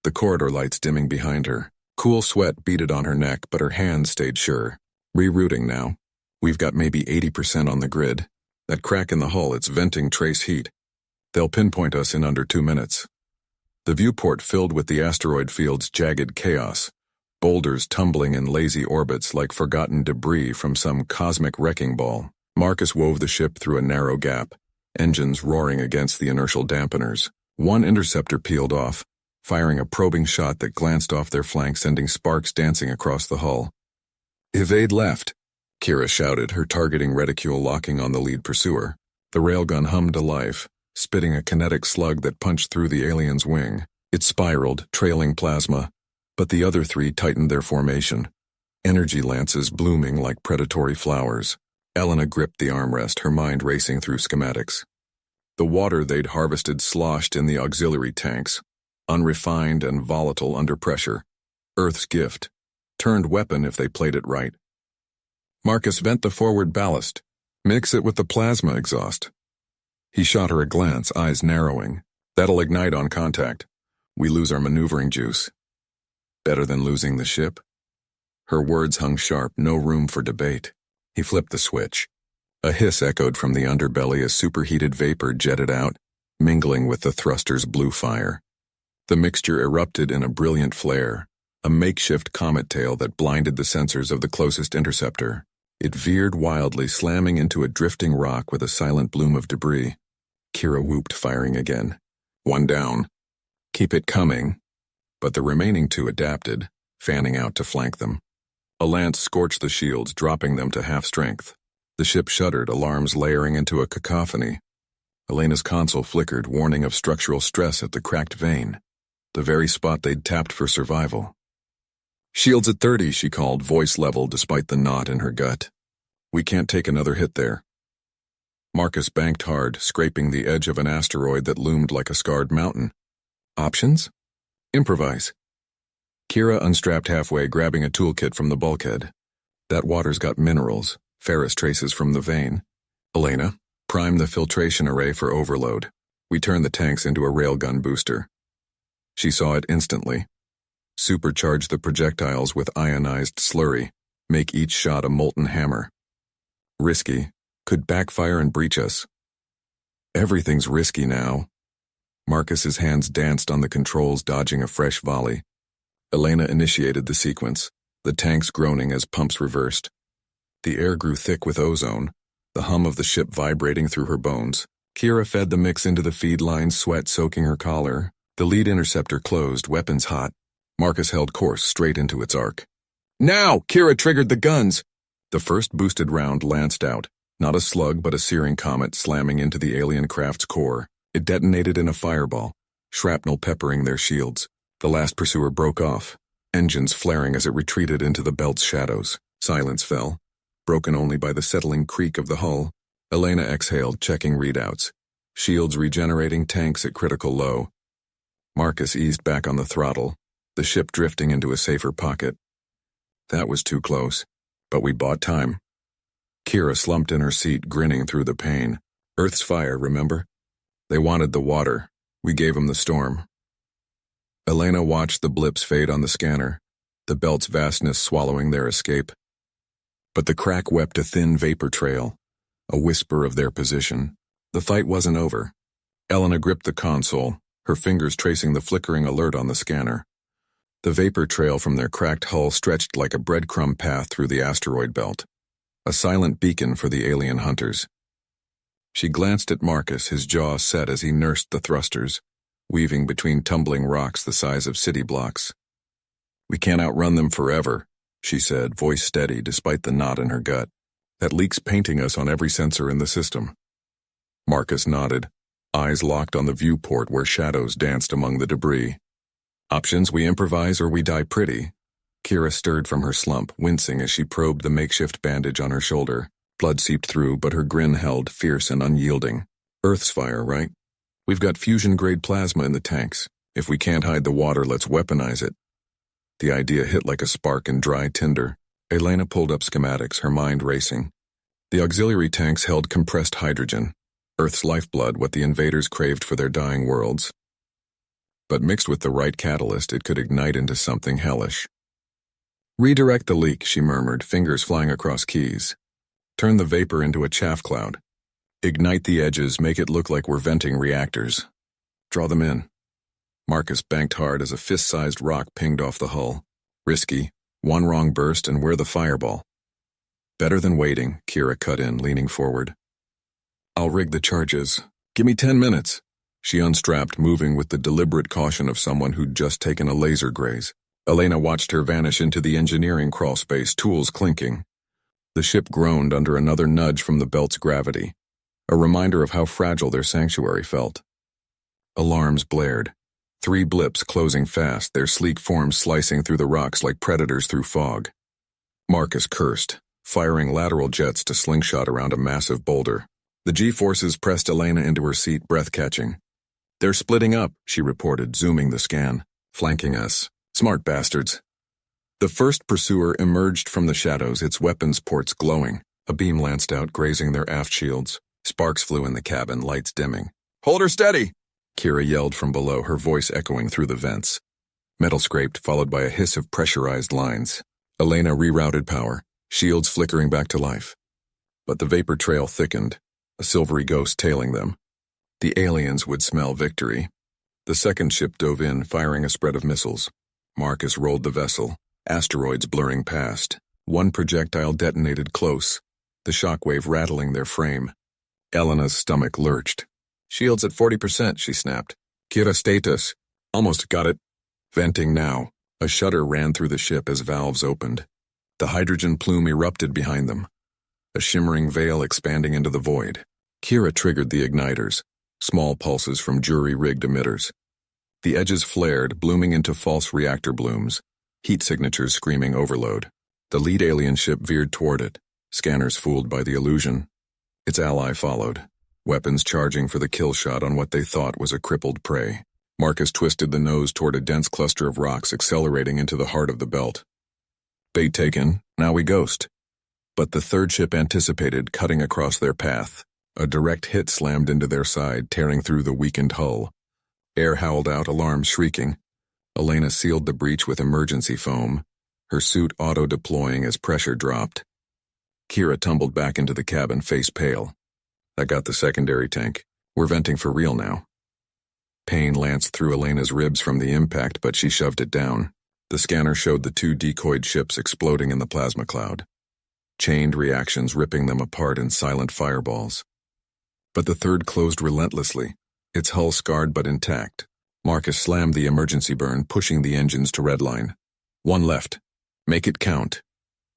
the corridor lights dimming behind her. Cool sweat beaded on her neck, but her hands stayed sure. "Rerouting now. We've got maybe 80% on the grid. That crack in the hull, it's venting trace heat. They'll pinpoint us in under 2 minutes." The viewport filled with the asteroid field's jagged chaos, boulders tumbling in lazy orbits like forgotten debris from some cosmic wrecking ball. Marcus wove the ship through a narrow gap, engines roaring against the inertial dampeners. One interceptor peeled off, firing a probing shot that glanced off their flank, sending sparks dancing across the hull. "Evade left," Kira shouted, her targeting reticule locking on the lead pursuer. The railgun hummed to life, spitting a kinetic slug that punched through the alien's wing. It spiraled, trailing plasma, but the other 3 tightened their formation, energy lances blooming like predatory flowers. Elena gripped the armrest, her mind racing through schematics. The water they'd harvested sloshed in the auxiliary tanks, unrefined and volatile under pressure. Earth's gift, turned weapon if they played it right. "Marcus, vent the forward ballast. Mix it with the plasma exhaust. He shot her a glance, eyes narrowing. That'll ignite on contact. We lose our maneuvering juice. Better than losing the ship? Her words hung sharp, no room for debate. He flipped the switch. A hiss echoed from the underbelly as superheated vapor jetted out, mingling with the thruster's blue fire. The mixture erupted in a brilliant flare, a makeshift comet tail that blinded the sensors of the closest interceptor. It veered wildly, slamming into a drifting rock with a silent bloom of debris. Kira whooped, firing again. One down. Keep it coming. But the remaining two adapted, fanning out to flank them. A lance scorched the shields, dropping them to half strength. The ship shuddered, alarms layering into a cacophony. Elena's console flickered, warning of structural stress at the cracked vein, the very spot they'd tapped for survival. Shields at 30, she called, voice level despite the knot in her gut. We can't take another hit there. Marcus banked hard, scraping the edge of an asteroid that loomed like a scarred mountain. Options? Improvise. Kira unstrapped halfway, grabbing a toolkit from the bulkhead. That water's got minerals, ferrous traces from the vein. Elena, prime the filtration array for overload. We turn the tanks into a railgun booster. She saw it instantly. Supercharge the projectiles with ionized slurry. Make each shot a molten hammer. Risky. Could backfire and breach us. Everything's risky now. Marcus's hands danced on the controls, dodging a fresh volley. Elena initiated the sequence, the tanks groaning as pumps reversed. The air grew thick with ozone, the hum of the ship vibrating through her bones. Kira fed the mix into the feed line, sweat soaking her collar. The lead interceptor closed, weapons hot. Marcus held course straight into its arc. Now! Kira triggered the guns! The first boosted round lanced out, not a slug but a searing comet slamming into the alien craft's core. It detonated in a fireball, shrapnel peppering their shields. The last pursuer broke off, engines flaring as it retreated into the belt's shadows. Silence fell, broken only by the settling creak of the hull. Elena exhaled, checking readouts. Shields regenerating, tanks at critical low. Marcus eased back on the throttle, the ship drifting into a safer pocket. That was too close, but we bought time. Kira slumped in her seat, grinning through the pain. Earth's fire, remember? They wanted the water. We gave them the storm. Elena watched the blips fade on the scanner, the belt's vastness swallowing their escape. But the crack wept a thin vapor trail, a whisper of their position. The fight wasn't over. Elena gripped the console, her fingers tracing the flickering alert on the scanner. The vapor trail from their cracked hull stretched like a breadcrumb path through the asteroid belt, a silent beacon for the alien hunters. She glanced at Marcus, his jaw set as he nursed the thrusters, weaving between tumbling rocks the size of city blocks. We can't outrun them forever, she said, voice steady despite the knot in her gut. That leak's painting us on every sensor in the system. Marcus nodded, eyes locked on the viewport where shadows danced among the debris. Options: we improvise or we die pretty. Kira stirred from her slump, wincing as she probed the makeshift bandage on her shoulder. Blood seeped through, but her grin held, fierce and unyielding. Earth's fire, right? We've got fusion-grade plasma in the tanks. If we can't hide the water, let's weaponize it. The idea hit like a spark in dry tinder. Elena pulled up schematics, her mind racing. The auxiliary tanks held compressed hydrogen, Earth's lifeblood, what the invaders craved for their dying worlds. But mixed with the right catalyst, it could ignite into something hellish. Redirect the leak, she murmured, fingers flying across keys. Turn the vapor into a chaff cloud. Ignite the edges, make it look like we're venting reactors. Draw them in. Marcus banked hard as a fist-sized rock pinged off the hull. Risky. One wrong burst and we're the fireball. Better than waiting, Kira cut in, leaning forward. I'll rig the charges. Give me 10 minutes. She unstrapped, moving with the deliberate caution of someone who'd just taken a laser graze. Elena watched her vanish into the engineering crawlspace, tools clinking. The ship groaned under another nudge from the belt's gravity, a reminder of how fragile their sanctuary felt. Alarms blared. 3 blips closing fast, their sleek forms slicing through the rocks like predators through fog. Marcus cursed, firing lateral jets to slingshot around a massive boulder. The G-forces pressed Elena into her seat, breath-catching. They're splitting up, she reported, zooming the scan. Flanking us. Smart bastards. The first pursuer emerged from the shadows, its weapons ports glowing. A beam lanced out, grazing their aft shields. Sparks flew in the cabin, lights dimming. "Hold her steady!" Kira yelled from below, her voice echoing through the vents. Metal scraped, followed by a hiss of pressurized lines. Elena rerouted power, shields flickering back to life. But the vapor trail thickened, a silvery ghost tailing them. The aliens would smell victory. The second ship dove in, firing a spread of missiles. Marcus rolled the vessel, asteroids blurring past. One projectile detonated close, the shockwave rattling their frame. Elena's stomach lurched. "Shields at 40%, she snapped. "Kira status." "Almost got it." Venting now. A shudder ran through the ship as valves opened. The hydrogen plume erupted behind them, a shimmering veil expanding into the void. Kira triggered the igniters, small pulses from jury-rigged emitters. The edges flared, blooming into false reactor blooms, heat signatures screaming overload. The lead alien ship veered toward it, scanners fooled by the illusion. Its ally followed, weapons charging for the kill shot on what they thought was a crippled prey. Marcus twisted the nose toward a dense cluster of rocks accelerating into the heart of the belt. Bait taken, now we ghost. But the third ship anticipated, cutting across their path. A direct hit slammed into their side, tearing through the weakened hull. Air howled out, alarms shrieking. Elena sealed the breach with emergency foam, her suit auto-deploying as pressure dropped. Kira tumbled back into the cabin, face pale. "I got the secondary tank. We're venting for real now." Pain lanced through Elena's ribs from the impact, but she shoved it down. The scanner showed the two decoyed ships exploding in the plasma cloud. Chained reactions ripping them apart in silent fireballs. But the third closed relentlessly, its hull scarred but intact. Marcus slammed the emergency burn, pushing the engines to redline. "One left. Make it count."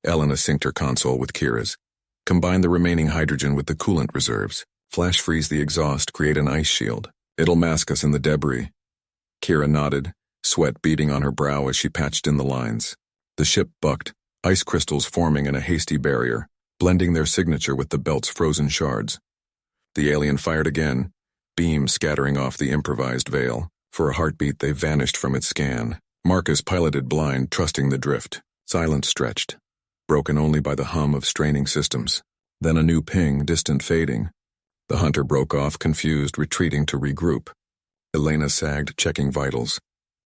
Elena synced her console with Kira's. "Combine the remaining hydrogen with the coolant reserves. Flash freeze the exhaust, create an ice shield. It'll mask us in the debris." Kira nodded, sweat beading on her brow as she patched in the lines. The ship bucked, ice crystals forming in a hasty barrier, blending their signature with the belt's frozen shards. The alien fired again, beams scattering off the improvised veil. For a heartbeat, they vanished from its scan. Marcus piloted blind, trusting the drift. Silence stretched, broken only by the hum of straining systems. Then a new ping, distant fading. The hunter broke off, confused, retreating to regroup. Elena sagged, checking vitals.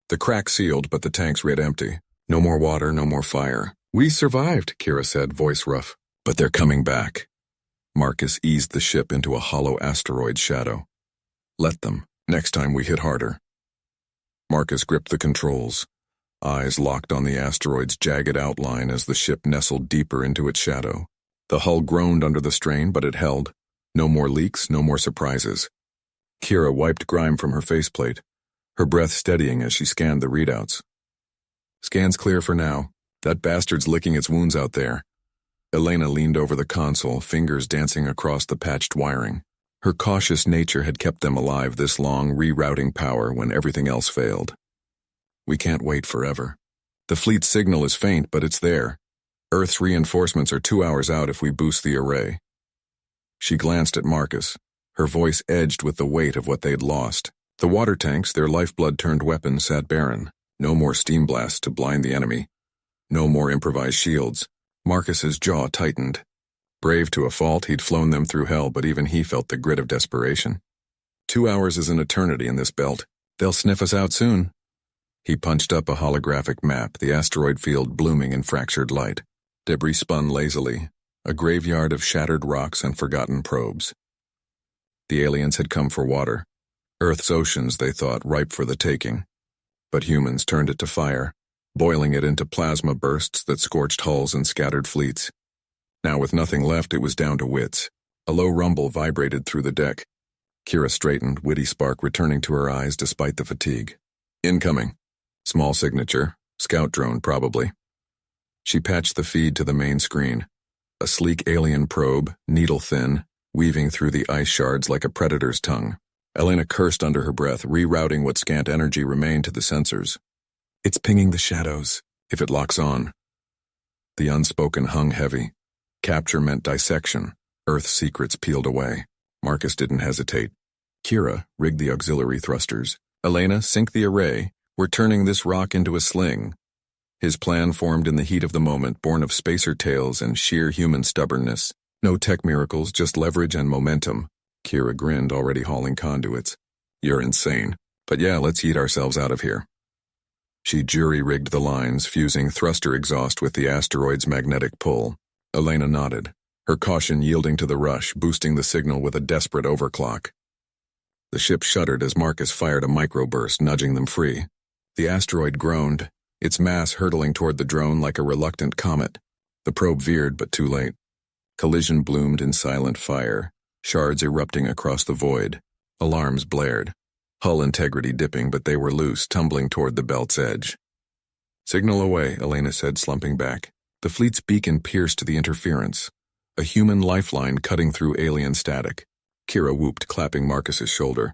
The crack sealed, but the tanks read empty. No more water, no more fire. "We survived," Kira said, voice rough. "But they're coming back." Marcus eased the ship into a hollow asteroid shadow. "Let them. Next time we hit harder." Marcus gripped the controls, eyes locked on the asteroid's jagged outline as the ship nestled deeper into its shadow. The hull groaned under the strain, but it held. No more leaks, no more surprises. Kira wiped grime from her faceplate, her breath steadying as she scanned the readouts. "Scan's clear for now. That bastard's licking its wounds out there." Elena leaned over the console, fingers dancing across the patched wiring. Her cautious nature had kept them alive this long, rerouting power when everything else failed. "We can't wait forever. The fleet's signal is faint, but it's there. Earth's reinforcements are 2 hours out if we boost the array." She glanced at Marcus, her voice edged with the weight of what they'd lost. The water tanks, their lifeblood-turned weapons, sat barren. No more steam blasts to blind the enemy. No more improvised shields. Marcus's jaw tightened. Brave to a fault, he'd flown them through hell, but even he felt the grit of desperation. 2 hours is an eternity in this belt. They'll sniff us out soon. He punched up a holographic map, the asteroid field blooming in fractured light. Debris spun lazily, a graveyard of shattered rocks and forgotten probes. The aliens had come for water. Earth's oceans, they thought, ripe for the taking. But humans turned it to fire, boiling it into plasma bursts that scorched hulls and scattered fleets. Now with nothing left, it was down to wits. A low rumble vibrated through the deck. Kira straightened, witty spark returning to her eyes despite the fatigue. "Incoming." Small signature. Scout drone, probably. She patched the feed to the main screen. A sleek alien probe, needle-thin, weaving through the ice shards like a predator's tongue. Elena cursed under her breath, rerouting what scant energy remained to the sensors. "It's pinging the shadows, if it locks on." The unspoken hung heavy. Capture meant dissection. Earth's secrets peeled away. Marcus didn't hesitate. "Kira, rig the auxiliary thrusters. Elena, sink the array. We're turning this rock into a sling." His plan formed in the heat of the moment, born of spacer tales and sheer human stubbornness. No tech miracles, just leverage and momentum. Kira grinned, already hauling conduits. You're insane. But yeah, let's yeet ourselves out of here. She jury-rigged the lines, fusing thruster exhaust with the asteroid's magnetic pull. Elena nodded, her caution yielding to the rush, boosting the signal with a desperate overclock. The ship shuddered as Marcus fired a microburst, nudging them free. The asteroid groaned, its mass hurtling toward the drone like a reluctant comet. The probe veered, but too late. Collision bloomed in silent fire, shards erupting across the void. Alarms blared. Hull integrity dipping, but they were loose, tumbling toward the belt's edge. Signal away, Elena said, slumping back. The fleet's beacon pierced the interference. A human lifeline cutting through alien static. Kira whooped, clapping Marcus's shoulder.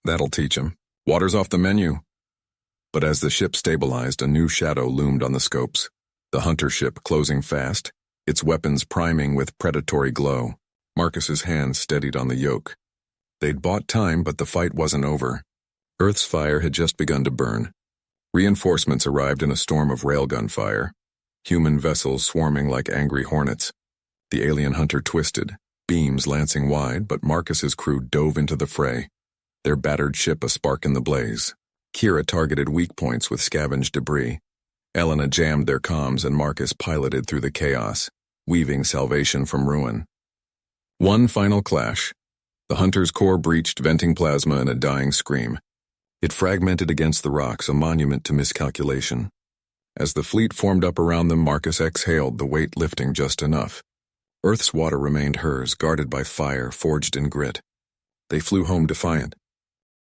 That'll teach him. Water's off the menu. But as the ship stabilized, a new shadow loomed on the scopes. The hunter ship closing fast, its weapons priming with predatory glow. Marcus's hands steadied on the yoke. They'd bought time, but the fight wasn't over. Earth's fire had just begun to burn. Reinforcements arrived in a storm of railgun fire. Human vessels swarming like angry hornets. The alien hunter twisted, beams lancing wide, but Marcus's crew dove into the fray. Their battered ship a spark in the blaze. Kira targeted weak points with scavenged debris. Elena jammed their comms and Marcus piloted through the chaos, weaving salvation from ruin. One final clash. The hunter's core breached, venting plasma in a dying scream. It fragmented against the rocks, a monument to miscalculation. As the fleet formed up around them, Marcus exhaled, the weight lifting just enough. Earth's water remained hers, guarded by fire forged in grit. They flew home defiant,